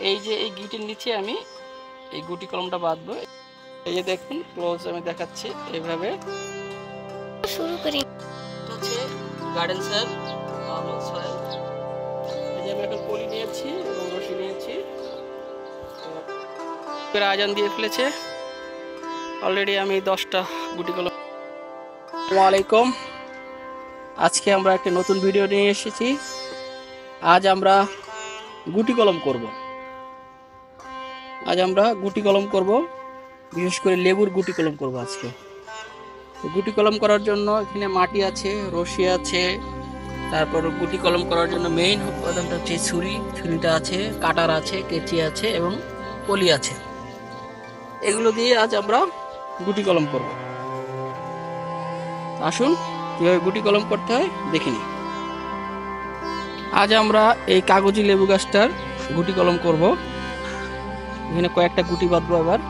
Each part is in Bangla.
এই যে এই গিটের নিচে আমি এই গুটি কলমটা বাঁধবো। এই যে দেখুন ক্লোজ আমি দেখাচ্ছি এইভাবে শুরু করি। হচ্ছে গার্ডেন সয়েল, নরমাল সয়েল। এই যে আমি একটা পলি নিয়েছি এবং রশি নিয়েছি। আজান দিয়ে ফেলেছে অলরেডি। আমি 10টা গুটি কলম। আসসালামু আলাইকুম, আজকে আমরা একটা নতুন ভিডিও নিয়ে এসেছি। আজ আমরা গুটি কলম করব। বিশেষ করে লেবুর গুটি কলম করব আজকে। গুটি কলম করার জন্য এখানে মাটি আছে, রশি আছে, তারপর গুটি কলম করার জন্য মেইন উপাদানটা হচ্ছে ছুরিটা আছে, কাটার আছে, কেচি আছে এবং পলি আছে। এগুলো দিয়ে আজ আমরা গুটি কলম করব। আসুন কিভাবে গুটি কলম করতে হয় দেখিনি। আজ আমরা এই কাগজি লেবু গাছটার গুটি কলম করব। এখানে কয়েকটা গুটি বাঁধবো আবার,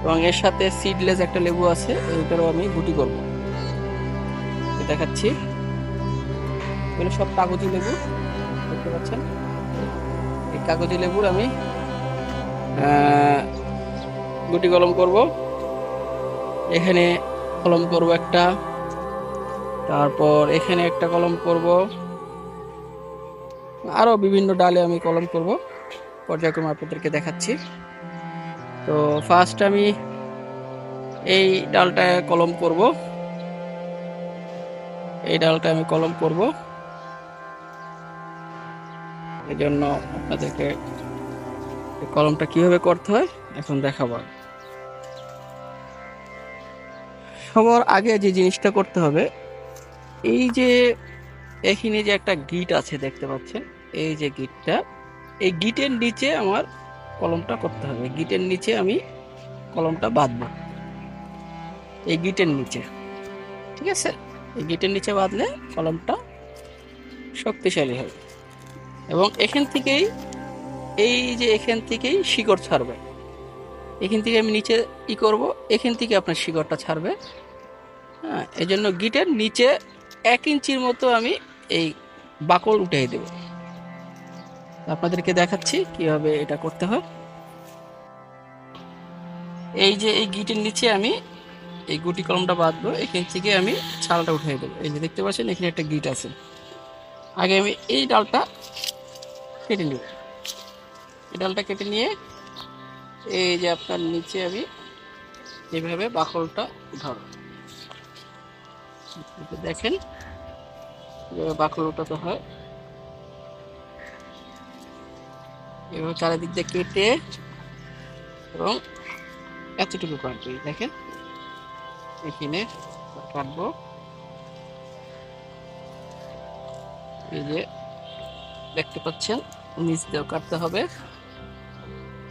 এবং এর সাথে সিডলেস একটা লেবু আছে, ওইটারও আমি গুটি করব। দেখাচ্ছি, এগুলো সব কাগজি লেবু, দেখতে পাচ্ছেন। এই কাগজি লেবুর আমি গুটি কলম করব। এখানে কলম করব একটা, তারপর এখানে একটা কলম করব, আরো বিভিন্ন ডালে আমি কলম করব। পর্যায়ক্রমে আপনাদেরকে দেখাচ্ছি। তো ফার্স্ট আমি এই ডালটায় কলম করব। এই ডালটা আমি কলম করব, এই জন্য আপনাদেরকে কলমটা কিভাবে করতে হয় এখন দেখাবো। সবার আগে যে জিনিসটা করতে হবে, এই যে এখানে যে একটা গিট আছে দেখতে পাচ্ছেন, এই যে গিটটা, এই গিটের নিচে আমার কলমটা করতে হবে। গিটের নিচে আমি কলমটা বাঁধবো, এই গিটের নিচে, ঠিক আছে। এই গিটের নিচে বাঁধলে কলমটা শক্তিশালী হবে। এবং এখান থেকেই এখান থেকেই শিকড় ছাড়বে। এখান থেকে আমি নিচে করব, এখান থেকে আপনার শিকড়টা ছাড়বে। হ্যাঁ, এই জন্য গিটের নিচে 1 ইঞ্চির মতো আমি এই বাকল উঠিয়ে দেব। আপনাদেরকে দেখাচ্ছি কিভাবে এটা করতে হয়। এই যে এই গিটের নিচে আমি এই গুটি কলমটা বাঁধবো, এখান থেকে আমি ছালটা উঠিয়ে দেবো। এই যে দেখতে পাচ্ছেন এখানে একটা গিট আছে। আগে আমি এই ডালটা কেটে নেব। এই ডালটা কেটে নিয়ে এই যে আপনার নিচে আমি এইভাবে বাকলটা ধরো, দেখেন বাকল উঠাতে হয়। এভাবে চারিদিক দিয়ে কেটে এবং এতটুকু কাটবো। দেখেন এখানে কাটবো, এই যে দেখতে পাচ্ছেন নিচ দিয়েও কাটতে হবে,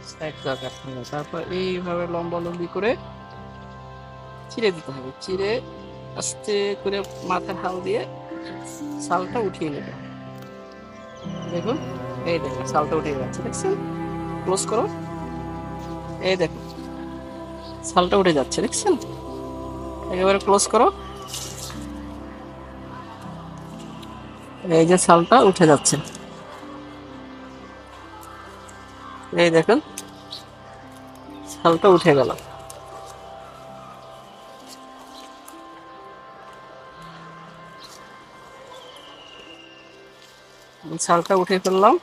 সাইড দিয়েও কাটতে হবে। তারপর এইভাবে লম্বা লম্বি করে চিড়ে দিতে হবে। চিড়ে আস্তে করে মাথায় হাল দিয়ে ছালটা উঠিয়ে নেবে। দেখুন, এই দেখুন ছালটা উঠে যাচ্ছে, দেখছেন? ক্লোজ করো, এই দেখুন ছালটা উঠে যাচ্ছে, দেখছেন? একেবারে ক্লোজ করো, এই যে ছালটা উঠে যাচ্ছে, এই দেখুন ছালটা উঠে গেল। ছালটা উঠে ফেললাম।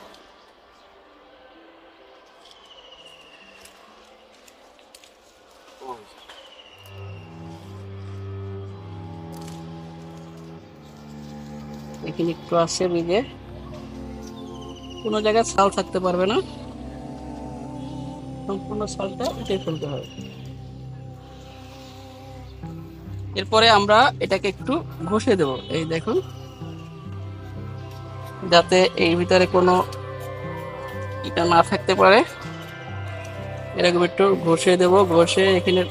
এখানে একটু আছে বিজে, কোনো জায়গায় ছাল থাকতে পারবে না, সম্পূর্ণ ছালটা উঠে ফেলতে হবে। এরপরে আমরা এটাকে একটু ঘষে দেব। এই দেখুন, যাতে এর ভিতরে কোনো এটা না থাকতে পারে, এরকম একটু ঘষে দেব। ঘষে এখানে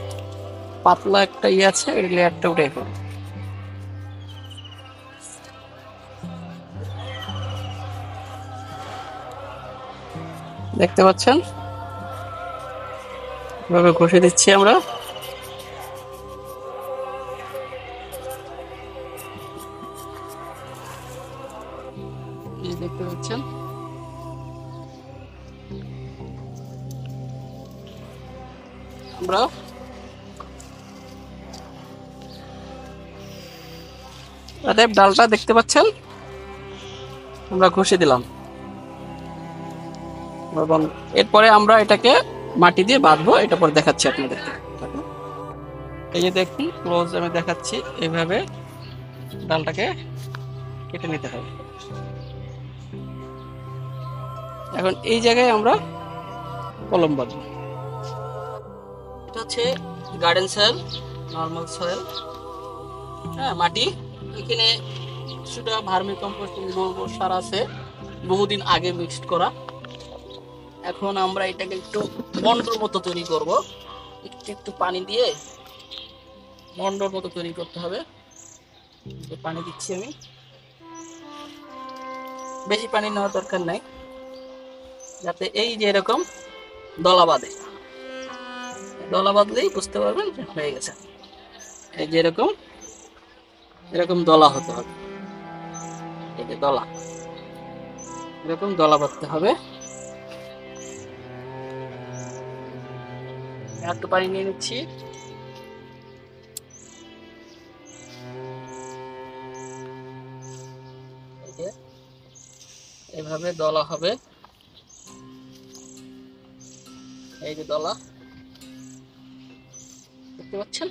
পাতলা একটা আছে, ওই লেয়ারটা উঠে ফেলব। দেখতে পাচ্ছেন এভাবে ঘষে দিচ্ছি আমরা। দেখতে পাচ্ছেন আমরা ডালটা দেখতে পাচ্ছেন, আমরা ঘষে দিলাম এবং এরপরে আমরা এটাকে মাটি দিয়ে বাঁধবো। এটা পরে দেখাচ্ছি আপনাদের। এই যে দেখুন, ক্লোজ আমি দেখাচ্ছি, এইভাবে ডালটাকে কেটে নিতে হবে। এখন এই জায়গায় আমরা কলম বাঁধবো। এটা হচ্ছে গার্ডেন সয়েল, নর্মাল সয়েল, হ্যাঁ, মাটি। এখানে কিছুটা ভার্মি কম্পোস্ট সার আছে, বহুদিন আগে মিক্সড করা। এখন আমরা এটাকে একটু মন্ডর মতো তৈরি করব। একটু একটু পানি দিয়ে মন্ডর মতো তৈরি করতে হবে। পানি দিচ্ছি আমি, বেশি পানি নেওয়ার দরকার নাই, যাতে এই যে এরকম দলা বাঁধে। দলা বাঁধলেই বুঝতে পারবেন হয়ে গেছে। এই যে এরকম এরকম দলা হতে হবে। এই যে দলা, এরকম দলা বাঁধতে হবে। একটু পানি নিয়ে নিচ্ছি। এভাবে দলা হবে। এই যে দলা দেখতে পাচ্ছেন,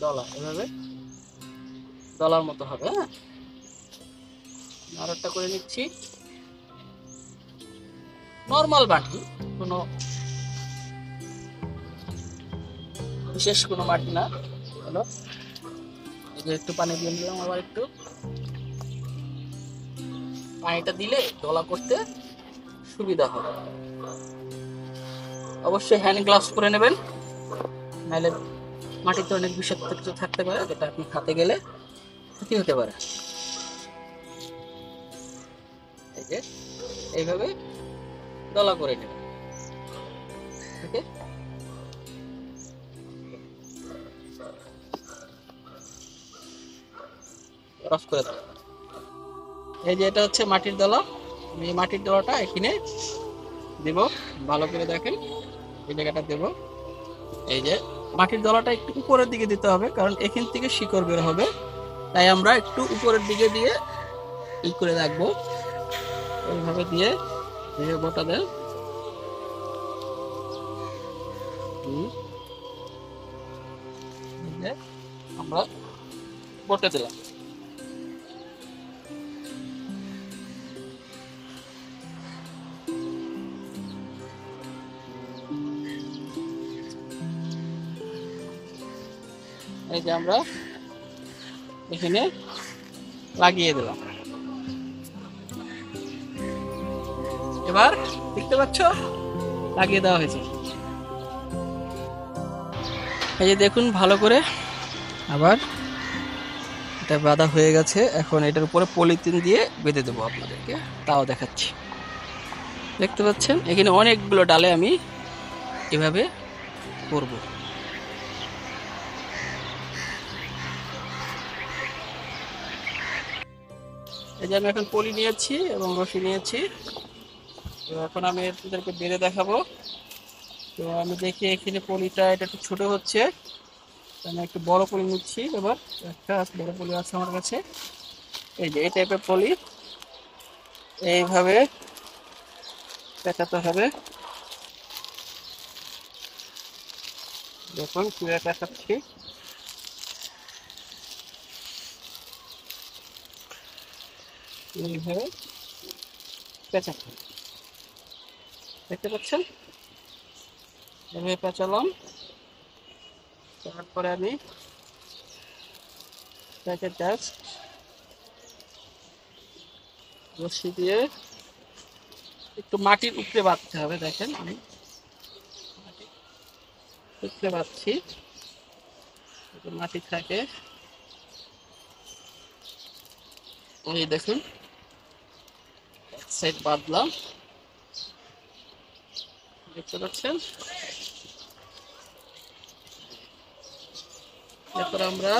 দলা এভাবে দলার মতো হবে। হ্যাঁ, আর একটা করে নিচ্ছি। নর্মাল মাটি, কোনো বিশেষ কোনো মাটি না। হলো এই যে একটু পানি দিয়ে দিলাম, আবার একটু পানিটা দিলে দলা করতে সুবিধা হবে। অবশ্যই হ্যান্ড গ্লাভস পরে নেবেন, নাহলে মাটিতে অনেক বিষাক্ত কিছু থাকতে পারে, যেটা আপনি হাতে গেলে ক্ষতি হতে পারে। এই যে এইভাবে দলা করে নেবেন। ওকে, রফ করে দাও। এই যে এটা হচ্ছে মাটির দলা। আমি এই মাটির দলাটা এখানে দেব, ভালো করে দেখেন এই জায়গাটা দেব। এই যে মাটির দলাটা একটু উপরের দিকে দিতে হবে, কারণ এখান থেকে শিকড় বের হবে, তাই আমরা একটু উপরের দিকে দিয়ে ই করে রাখবো। এইভাবে দিয়ে গোটা দেন। আমরা বটে দিলাম। এই যে আমরা এখানে লাগিয়ে দিলাম। এবার দেখতে পাচ্ছ লাগিয়ে দেওয়া হয়েছে। এই যে দেখুন ভালো করে, আবার এটা বাঁধা হয়ে গেছে। এখন এটার উপরে পলিথিন দিয়ে বেঁধে দেবো আপনাদেরকে, তাও দেখাচ্ছি। দেখতে পাচ্ছেন এখানে অনেকগুলো ডালে আমি এভাবে করব। এই যে আমি এখন পলি নিয়েছি এবং রশি নিয়েছি, তো এখন আমি আপনাদেরকে বেঁধে দেখাবো। তো আমি দেখি এখানে পলিটা এটা একটু ছোট হচ্ছে, আমি একটু বড় পলি নিচ্ছি। এবার একটা বড় পলি আছে আমার কাছে। এই যে এই টাইপের পলি এইভাবে পেঁচাতে হবে। দেখুন কিভাবে পেঁচাচ্ছি। এইভাবে পেঁচাতে হবে, দেখতে পাচ্ছেন, এভাবে পেঁচালাম। তারপরে আমি তাকে জাস্ট রশি দিয়ে একটু মাটির উপরে বাঁধতে হবে। দেখেন আমি মাটির উপরে বাঁধছি, মাটি থাকে। এই দেখুন এক সাইড বাঁধলাম, দেখতে পাচ্ছেন। এরপরে আমরা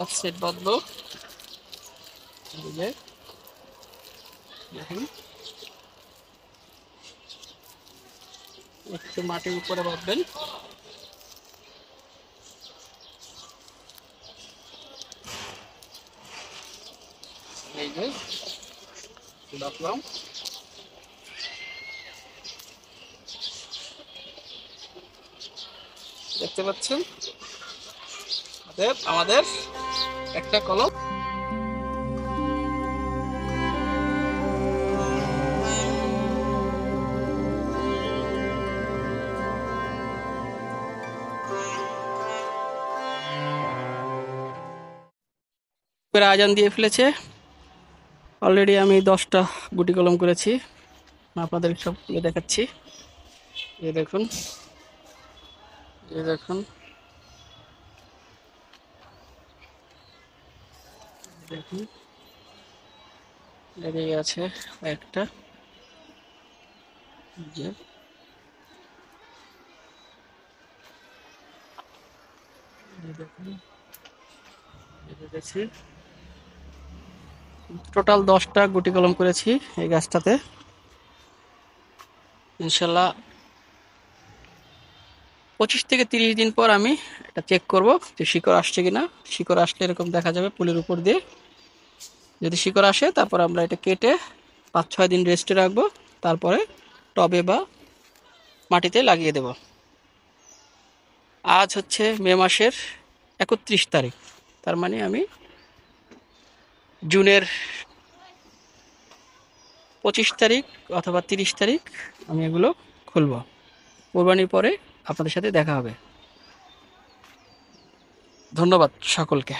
এক সাইড বাঁধবো। দেখুন একটু মাটির উপরে বাঁধবেন। এই যে বাঁধলাম। দেখতে পাচ্ছেন আমাদের একটা কলম। আজান দিয়ে ফেলেছে। অলরেডি আমি 10টা গুটি কলম করেছি, আপনাদের সব দেখাচ্ছি। এই দেখুন, এই দেখুন, দেখুন লেগে আছে একটা। যে দেখুন, টোটাল 10টা গুটি কলম করেছি এই গাছটাতে। ইনশাল্লাহ 25 থেকে 30 দিন পর আমি এটা চেক করব যে শিকড় আসছে কিনা। শিকড় আসলে এরকম দেখা যাবে পুলের উপর দিয়ে। যদি শিকড় আসে তারপর আমরা এটা কেটে 5-6 দিন রেস্টে রাখবো, তারপরে টবে বা মাটিতে লাগিয়ে দেব। আজ হচ্ছে মে মাসের 31 তারিখ, তার মানে আমি জুনের 25 তারিখ অথবা 30 তারিখ আমি এগুলো খুলব। কোরবানির পরে আপনাদের সাথে দেখা হবে। ধন্যবাদ সকলকে।